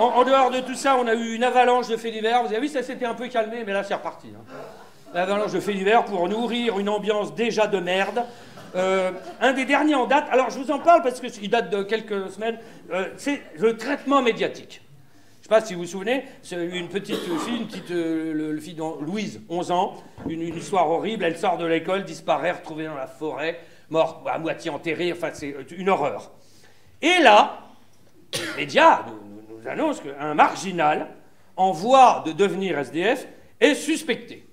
en dehors de tout ça, on a eu une avalanche de faits divers. Vous avez vu, ça s'était un peu calmé, mais là, c'est reparti. Hein. L'avalanche de faits divers pour nourrir une ambiance déjà de merde. Un des derniers en date, alors je vous en parle parce qu'il date de quelques semaines, c'est le traitement médiatique. Je ne sais pas si vous vous souvenez, c'est une petite fille, le fille de Louise, 11 ans, une histoire horrible, elle sort de l'école, disparaît, retrouvée dans la forêt, morte, à moitié enterrée, enfin c'est une horreur. Et là, les médias nous annoncent qu'un marginal, en voie de devenir SDF, est suspecté.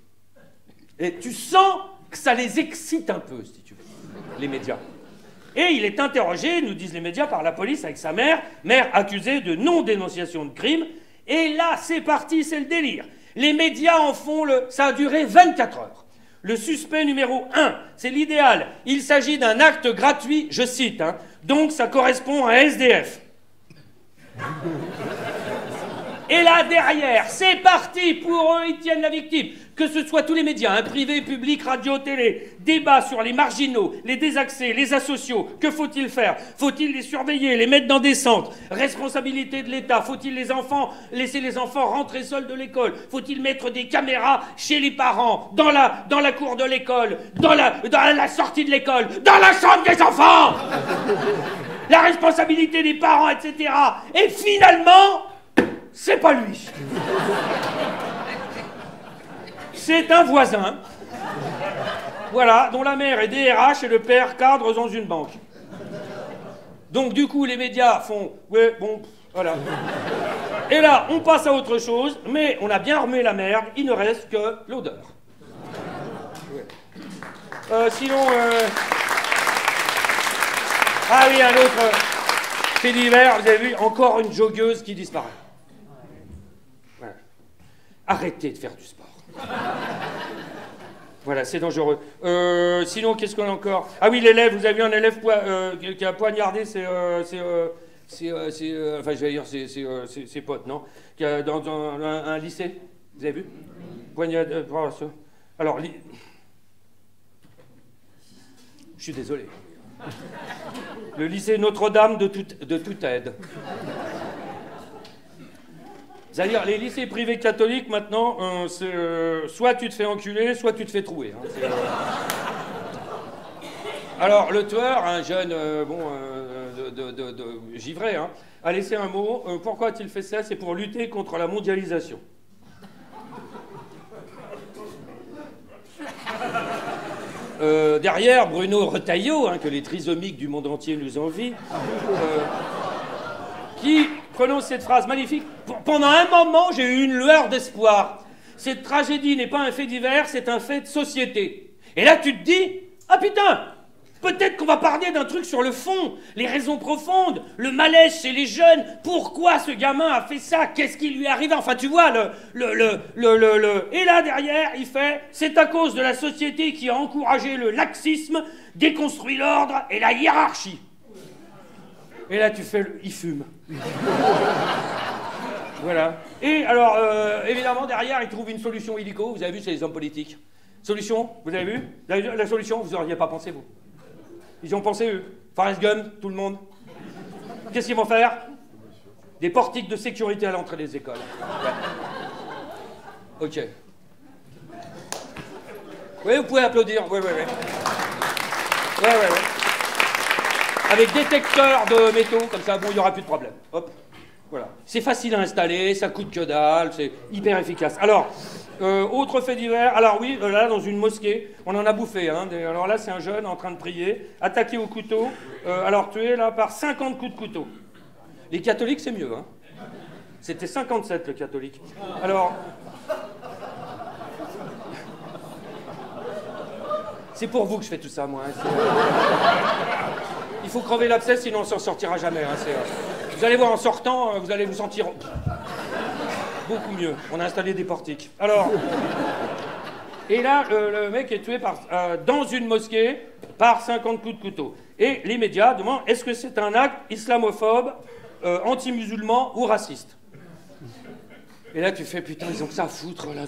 Et tu sens que ça les excite un peu, si tu veux, les médias. Et il est interrogé, nous disent les médias, par la police avec sa mère accusée de non-dénonciation de crime. Et là, c'est parti, c'est le délire. Les médias en font ça a duré 24 heures. Le suspect numéro 1, c'est l'idéal. Il s'agit d'un acte gratuit, je cite, hein, donc ça correspond à un SDF. Et là, derrière, c'est parti, pour eux, ils tiennent la victime. Que ce soit tous les médias, hein, privé, public, radio, télé, débat sur les marginaux, les désaxés, les asociaux. Que faut-il faire? Faut-il les surveiller, les mettre dans des centres? Responsabilité de l'État. Faut-il laisser les enfants rentrer seuls de l'école? Faut-il mettre des caméras chez les parents, dans la cour de l'école, dans la sortie de l'école, dans la chambre des enfants? La responsabilité des parents, etc. Et finalement, c'est pas lui. C'est un voisin, voilà, dont la mère est DRH et le père cadre dans une banque. Donc du coup, les médias font, ouais, bon, voilà. Et là, on passe à autre chose, mais on a bien remis la merde, il ne reste que l'odeur. Ouais. Sinon, ah oui, un autre fait divers, vous avez vu, encore une joggeuse qui disparaît. Voilà. Arrêtez de faire du sport. Voilà, c'est dangereux. Sinon, qu'est-ce qu'on a encore? Ah oui, l'élève, vous avez vu un élève qui a poignardé enfin, je vais dire, ses potes, non? Qui a, dans un lycée, vous avez vu? Poignardé. Alors, je suis désolé. Le lycée Notre-Dame de toute aide. C'est-à-dire, les lycées privés catholiques, maintenant, soit tu te fais enculer, soit tu te fais trouer. Hein, Alors, le tueur, un jeune, givré, hein, a laissé un mot. Pourquoi a-t-il fait ça? C'est pour lutter contre la mondialisation. Derrière, Bruno Retailleau, hein, que les trisomiques du monde entier nous envient, qui prononce cette phrase magnifique. Pendant un moment, j'ai eu une lueur d'espoir. Cette tragédie n'est pas un fait divers, c'est un fait de société. Et là, tu te dis, ah putain, peut-être qu'on va parler d'un truc sur le fond, les raisons profondes, le malaise chez les jeunes. Pourquoi ce gamin a fait ça? Qu'est-ce qui lui est arrivé? Enfin, tu vois, Et là, derrière, il fait, c'est à cause de la société qui a encouragé le laxisme, déconstruit l'ordre et la hiérarchie. Et là, tu fais il fume. Voilà. Et alors, évidemment, derrière, il trouve une solution illico. Vous avez vu, c'est les hommes politiques. Solution, vous avez vu? La solution, vous n'auriez pas pensé, vous. Ils y ont pensé, eux. Forrest Gump, tout le monde. Qu'est-ce qu'ils vont faire? Des portiques de sécurité à l'entrée des écoles. Ouais. Ok. Oui, vous pouvez applaudir. Oui. Ouais. Avec détecteur de métaux, comme ça, bon, il n'y aura plus de problème. Hop, voilà. C'est facile à installer, ça coûte que dalle, c'est hyper efficace. Alors, autre fait divers, alors oui, là, dans une mosquée, on en a bouffé, hein. Alors là, c'est un jeune en train de prier, attaqué au couteau, alors tué, là, par 50 coups de couteau. Les catholiques, c'est mieux, hein. C'était 57, le catholique. Alors... C'est pour vous que je fais tout ça, moi. Hein. Il faut crever l'abcès, sinon on s'en sortira jamais. Hein. Vous allez voir, en sortant, vous allez vous sentir beaucoup mieux. On a installé des portiques. Alors, et là, le mec est tué dans une mosquée par 50 coups de couteau. Et les médias demandent, est-ce que c'est un acte islamophobe, anti-musulman ou raciste? Et là, tu fais, putain, ils ont que ça à foutre, là.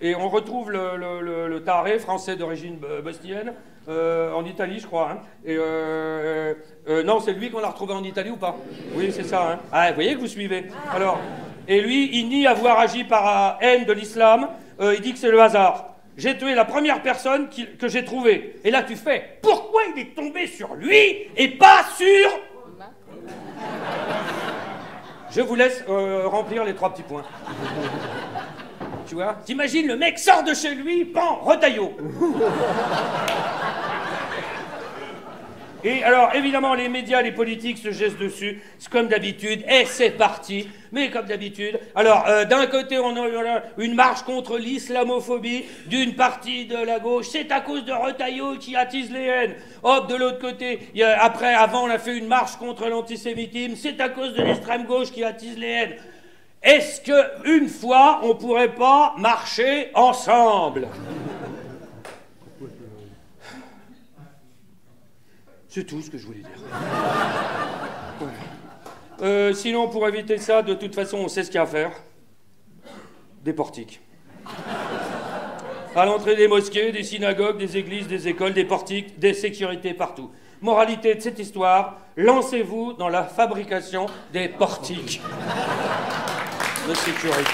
Et on retrouve le taré français d'origine bosnienne, en Italie, je crois. Hein. Et non, c'est lui qu'on a retrouvé en Italie ou pas? Oui, c'est ça. Hein. Ah, vous voyez que vous suivez. Alors, et lui, il nie avoir agi par haine de l'islam. Il dit que c'est le hasard. J'ai tué la première personne que j'ai trouvée. Et là, tu fais, pourquoi il est tombé sur lui et pas sur... Je vous laisse remplir les 3 petits points. Tu vois? T'imagines, le mec sort de chez lui, pan, retaillot. Et alors, évidemment, les médias, les politiques se jettent dessus, c'est comme d'habitude, et c'est parti, mais comme d'habitude. Alors, d'un côté, on a une marche contre l'islamophobie d'une partie de la gauche, c'est à cause de Retailleau qui attise les haines. Hop, de l'autre côté, avant, on a fait une marche contre l'antisémitisme, c'est à cause de l'extrême gauche qui attise les haines. Est-ce qu'une fois, on pourrait pas marcher ensemble? C'est tout ce que je voulais dire. Voilà. Sinon, pour éviter ça, de toute façon, on sait ce qu'il y a à faire. Des portiques. À l'entrée des mosquées, des synagogues, des églises, des écoles, des portiques, des sécurités partout. Moralité de cette histoire, lancez-vous dans la fabrication des portiques de sécurité.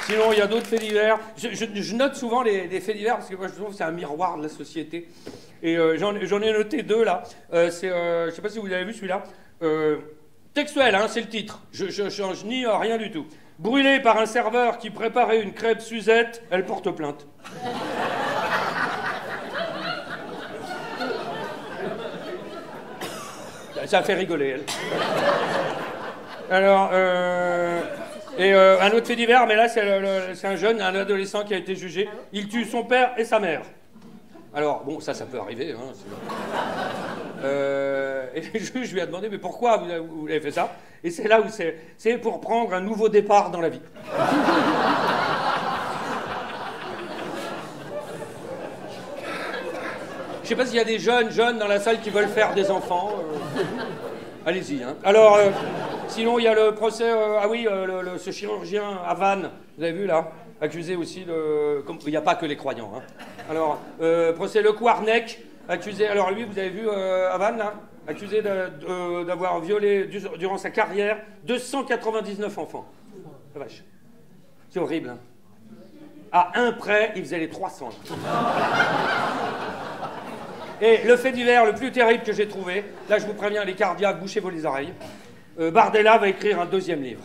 Sinon, il y a d'autres faits divers. Je note souvent les faits divers parce que moi, je trouve que c'est un miroir de la société. Et j'en ai noté 2 là. Je ne sais pas si vous avez vu celui-là. Textuel, hein, c'est le titre. Je nie rien du tout. Brûlée par un serveur qui préparait une crêpe Suzette, elle porte plainte. Ça fait rigoler, elle. Alors, un autre fait divers, mais là, c'est un jeune, un adolescent qui a été jugé. Il tue son père et sa mère. Alors, bon, ça peut arriver. Hein, et le juge lui a demandé, mais pourquoi vous avez fait ça? Et c'est là où c'est pour prendre un nouveau départ dans la vie. Je sais pas s'il y a des jeunes dans la salle qui veulent faire des enfants. Allez-y. Hein. Alors, sinon, il y a le procès... ce chirurgien à Vannes, vous avez vu là? Accusé aussi de... Il n'y a pas que les croyants. Hein. Alors, procès Le Couarnec, accusé... Alors lui, vous avez vu à Vannes, là? Accusé d'avoir violé, durant sa carrière, 299 enfants. La vache. C'est horrible. Hein. À un près, il faisait les 300. Et le fait divers le plus terrible que j'ai trouvé, là je vous préviens, les cardiaques, bouchez-vous les oreilles, Bardella va écrire un 2e livre.